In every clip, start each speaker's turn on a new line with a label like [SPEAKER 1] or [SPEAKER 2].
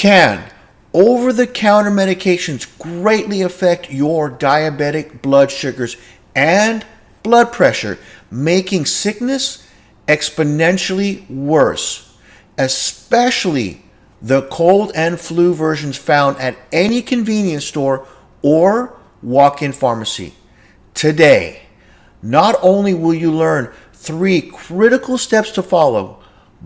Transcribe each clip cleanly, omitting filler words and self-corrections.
[SPEAKER 1] Can over-the-counter medications greatly affect your diabetic blood sugars and blood pressure, making sickness exponentially worse, especially the cold and flu versions found at any convenience store or walk-in pharmacy? Today, not only will you learn 3 critical steps to follow,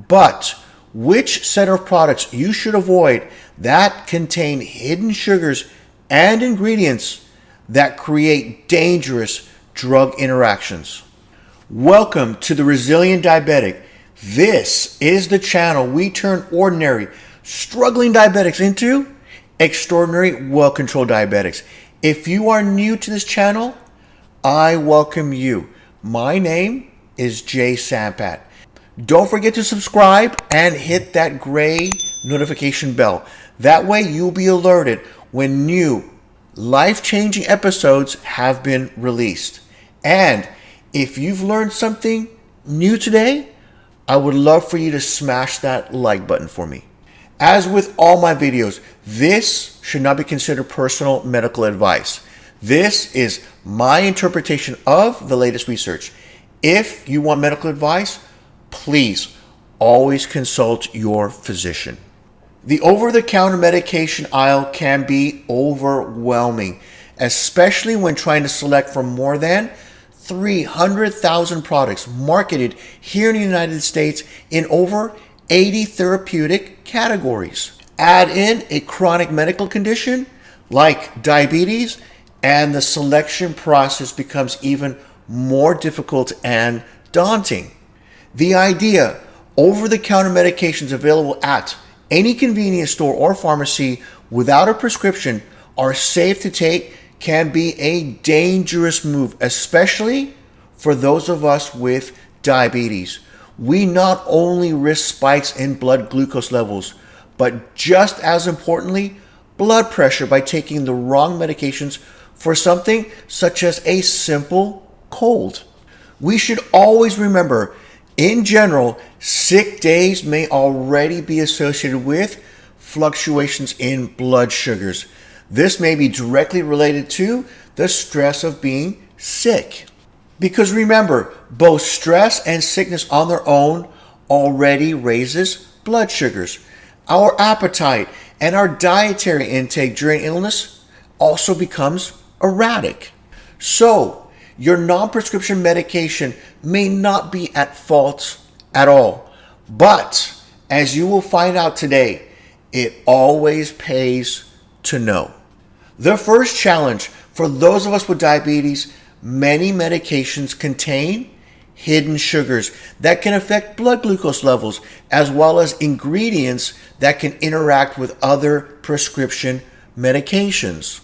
[SPEAKER 1] but which set of products you should avoid that contain hidden sugars and ingredients that create dangerous drug interactions. Welcome to the Resilient Diabetic. This is the channel we turn ordinary, struggling diabetics into extraordinary, well-controlled diabetics. If you are new to this channel, I welcome you. My name is Sampat. Don't forget to subscribe and hit that gray notification bell. That way you'll be alerted when new life-changing episodes have been released. And if you've learned something new today, I would love for you to smash that like button for me. As with all my videos, this should not be considered personal medical advice. This is my interpretation of the latest research. If you want medical advice, please always consult your physician. The over-the-counter medication aisle can be overwhelming, especially when trying to select from more than 300,000 products marketed here in the United States in over 80 therapeutic categories. Add in a chronic medical condition like diabetes, and the selection process becomes even more difficult and daunting. The idea over-the-counter medications available at any convenience store or pharmacy without a prescription are safe to take can be a dangerous move, especially for those of us with diabetes. We not only risk spikes in blood glucose levels, but just as importantly, blood pressure by taking the wrong medications for something such as a simple cold. We should always remember, in general, sick days may already be associated with fluctuations in blood sugars. This may be directly related to the stress of being sick. Because remember, both stress and sickness on their own already raises blood sugars. Our appetite and our dietary intake during illness also becomes erratic. So, your non-prescription medication may not be at fault at all, but as you will find out today, it always pays to know. The first challenge for those of us with diabetes: many medications contain hidden sugars that can affect blood glucose levels, as well as ingredients that can interact with other prescription medications.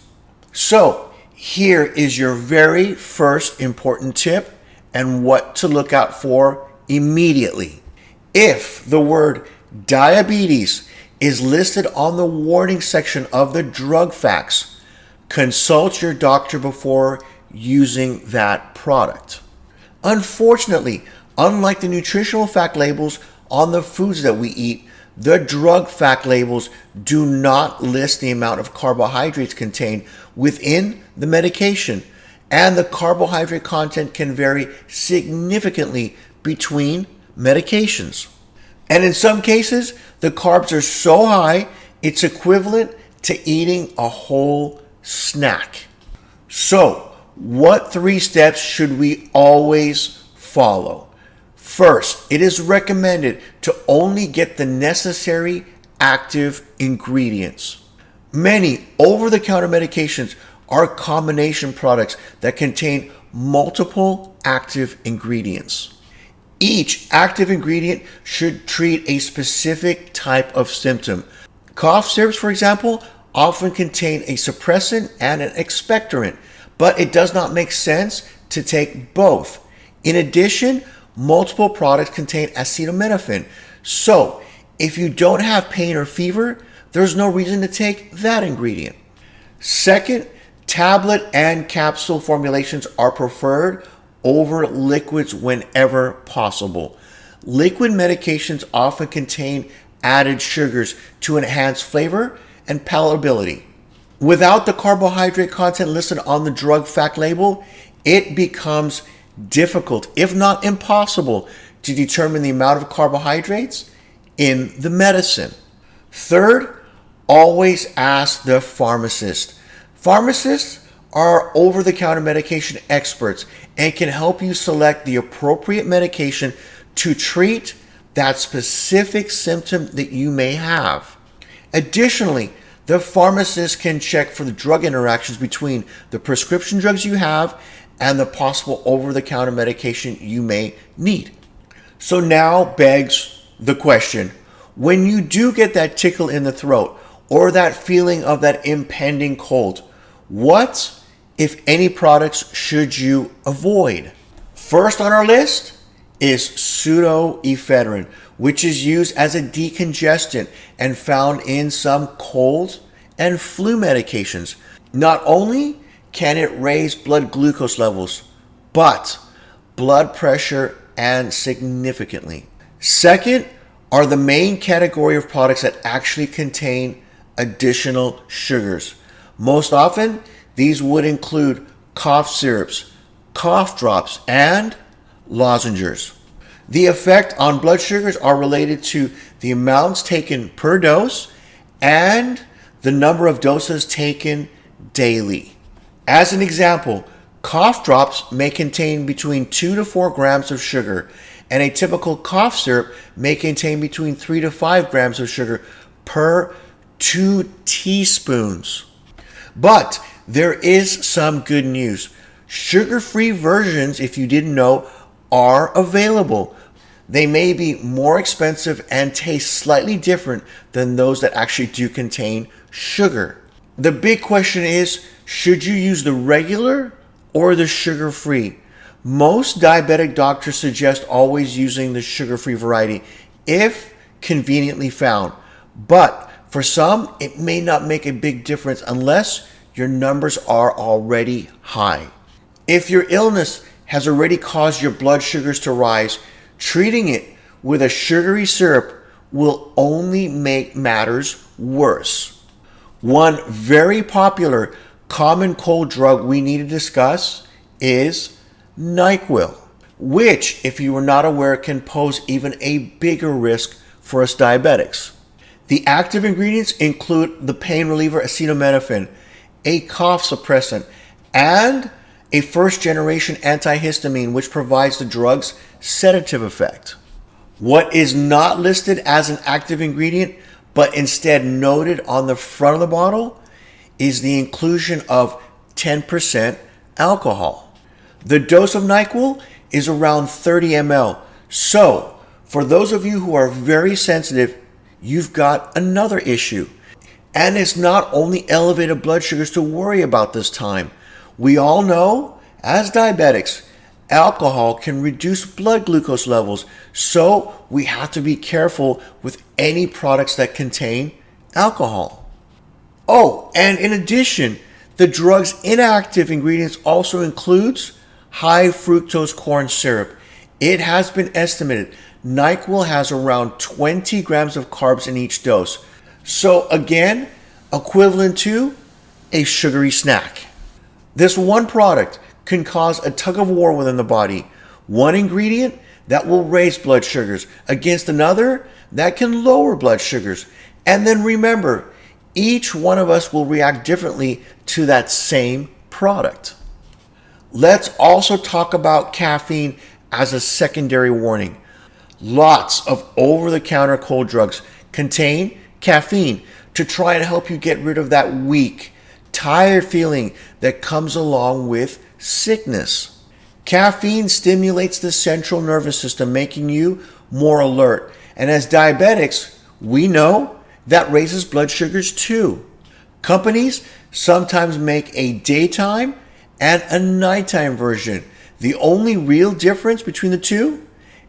[SPEAKER 1] So, here is your very first important tip and what to look out for immediately. If the word diabetes is listed on the warning section of the drug facts, consult your doctor before using that product. Unfortunately, unlike the nutritional fact labels on the foods that we eat, the drug fact labels do not list the amount of carbohydrates contained within the medication, and the carbohydrate content can vary significantly between medications. And in some cases, the carbs are so high, it's equivalent to eating a whole snack. So, what 3 steps should we always follow? First, it is recommended to only get the necessary active ingredients. Many over-the-counter medications are combination products that contain multiple active ingredients. Each active ingredient should treat a specific type of symptom. Cough syrups, for example, often contain a suppressant and an expectorant, but it does not make sense to take both. In addition, multiple products contain acetaminophen. So, if you don't have pain or fever, there's no reason to take that ingredient. Second, tablet and capsule formulations are preferred over liquids whenever possible. Liquid medications often contain added sugars to enhance flavor and palatability. Without the carbohydrate content listed on the drug fact label, it becomes difficult, if not impossible, to determine the amount of carbohydrates in the medicine. Third, always ask the pharmacist. Pharmacists are over-the-counter medication experts and can help you select the appropriate medication to treat that specific symptom that you may have. Additionally, the pharmacist can check for the drug interactions between the prescription drugs you have and the possible over-the-counter medication you may need. So now begs the question, when you do get that tickle in the throat or that feeling of that impending cold, what, if any, products should you avoid? First on our list is pseudoephedrine, which is used as a decongestant and found in some cold and flu medications. Not only can it raise blood glucose levels, but blood pressure and significantly. Second are the main category of products that actually contain additional sugars. Most often, these would include cough syrups, cough drops, and lozenges. The effect on blood sugars are related to the amounts taken per dose and the number of doses taken daily. As an example, cough drops may contain between 2 to 4 grams of sugar, and a typical cough syrup may contain between 3 to 5 grams of sugar per 2 teaspoons. But there is some good news. Sugar-free versions, if you didn't know, are available. They may be more expensive and taste slightly different than those that actually do contain sugar. The big question is, should you use the regular or the sugar-free? Most diabetic doctors suggest always using the sugar-free variety if conveniently found. But for some, it may not make a big difference unless your numbers are already high. If your illness has already caused your blood sugars to rise, treating it with a sugary syrup will only make matters worse. One very popular common cold drug we need to discuss is NyQuil, which, if you are not aware, can pose even a bigger risk for us diabetics. The active ingredients include the pain reliever acetaminophen, a cough suppressant, and a first-generation antihistamine, which provides the drug's sedative effect. What is not listed as an active ingredient, but instead noted on the front of the bottle, is the inclusion of 10% alcohol. The dose of NyQuil is around 30 ml. So, for those of you who are very sensitive, you've got another issue. And it's not only elevated blood sugars to worry about this time. We all know, as diabetics, alcohol can reduce blood glucose levels, so we have to be careful with any products that contain alcohol. Oh, and in addition, the drug's inactive ingredients also includes high fructose corn syrup. It has been estimated NyQuil has around 20 grams of carbs in each dose. So again, equivalent to a sugary snack. This one product can cause a tug of war within the body. One ingredient that will raise blood sugars against another that can lower blood sugars. And then remember, each one of us will react differently to that same product. Let's also talk about caffeine as a secondary warning. Lots of over-the-counter cold drugs contain caffeine to try and help you get rid of that weak, tired feeling that comes along with sickness. Caffeine stimulates the central nervous system, making you more alert. And as diabetics, we know that raises blood sugars too. Companies sometimes make a daytime and a nighttime version. The only real difference between the two,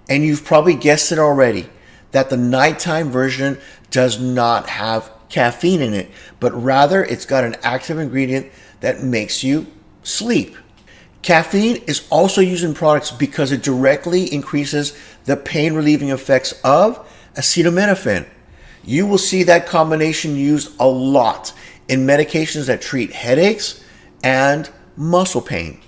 [SPEAKER 1] and you've probably guessed it already, that the nighttime version does not have caffeine in it, but rather it's got an active ingredient that makes you sleep. Caffeine is also used in products because it directly increases the pain relieving effects of acetaminophen. You will see that combination used a lot in medications that treat headaches and muscle pain.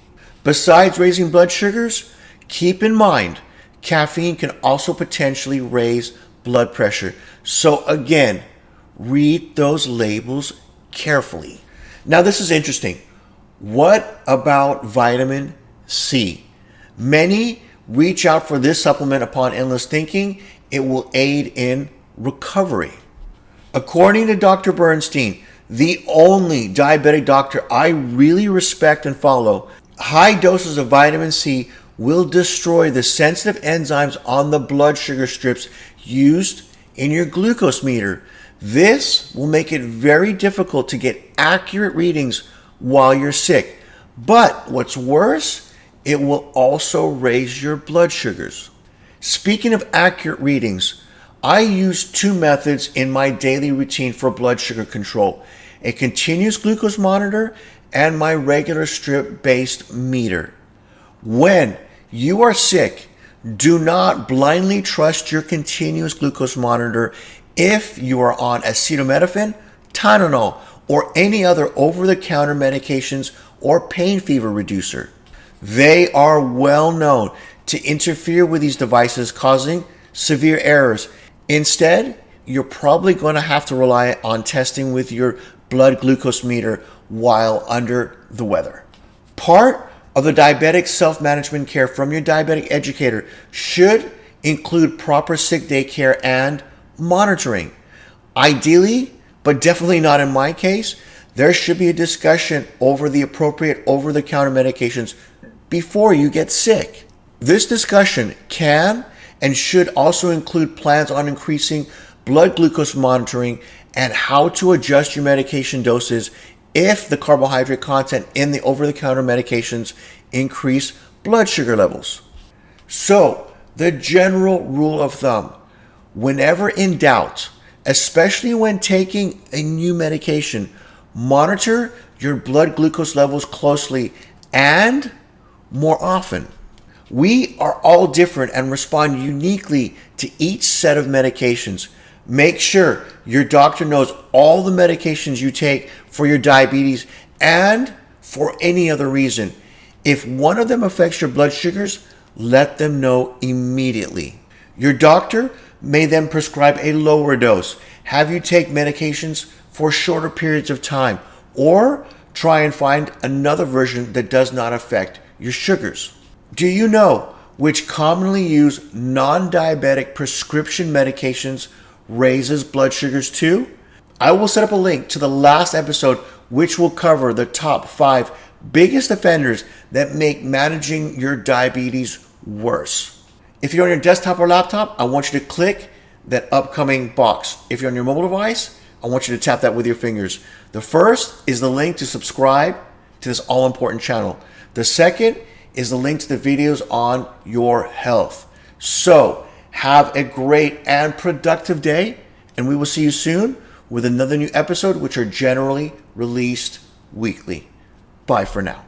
[SPEAKER 1] Besides raising blood sugars, keep in mind caffeine can also potentially raise blood pressure. So again, read those labels carefully. Now this is interesting. What about vitamin C? Many reach out for this supplement upon endless thinking it will aid in recovery. According to Dr. Bernstein, the only diabetic doctor I really respect and follow, high doses of vitamin C will destroy the sensitive enzymes on the blood sugar strips used in your glucose meter. This will make it very difficult to get accurate readings while you're sick. But what's worse, it will also raise your blood sugars. Speaking of accurate readings, I use two methods in my daily routine for blood sugar control: a continuous glucose monitor and my regular strip-based meter. When you are sick, do not blindly trust your continuous glucose monitor if you are on acetaminophen, Tylenol, or any other over-the-counter medications or pain fever reducer. They are well known to interfere with these devices, causing severe errors. Instead, you're probably going to have to rely on testing with your blood glucose meter while under the weather. Part of the diabetic self-management care from your diabetic educator should include proper sick day care and monitoring. Ideally, but definitely not in my case, there should be a discussion over the appropriate over-the-counter medications before you get sick. This discussion can and should also include plans on increasing blood glucose monitoring and how to adjust your medication doses if the carbohydrate content in the over-the-counter medications increase blood sugar levels. So, the general rule of thumb: whenever in doubt, especially when taking a new medication, monitor your blood glucose levels closely and more often. We are all different and respond uniquely to each set of medications. Make sure your doctor knows all the medications you take for your diabetes and for any other reason. If one of them affects your blood sugars, let them know immediately. Your doctor may then prescribe a lower dose, have you take medications for shorter periods of time, or try and find another version that does not affect your sugars. Do you know which commonly used non-diabetic prescription medications raises blood sugars too? I will set up a link to the last episode, which will cover the top 5 biggest offenders that make managing your diabetes worse. If you're on your desktop or laptop, I want you to click that upcoming box. If you're on your mobile device, I want you to tap that with your fingers. The first is the link to subscribe to this all-important channel. The second is the link to the videos on your health. So, have a great and productive day, and we will see you soon with another new episode, which are generally released weekly. Bye for now.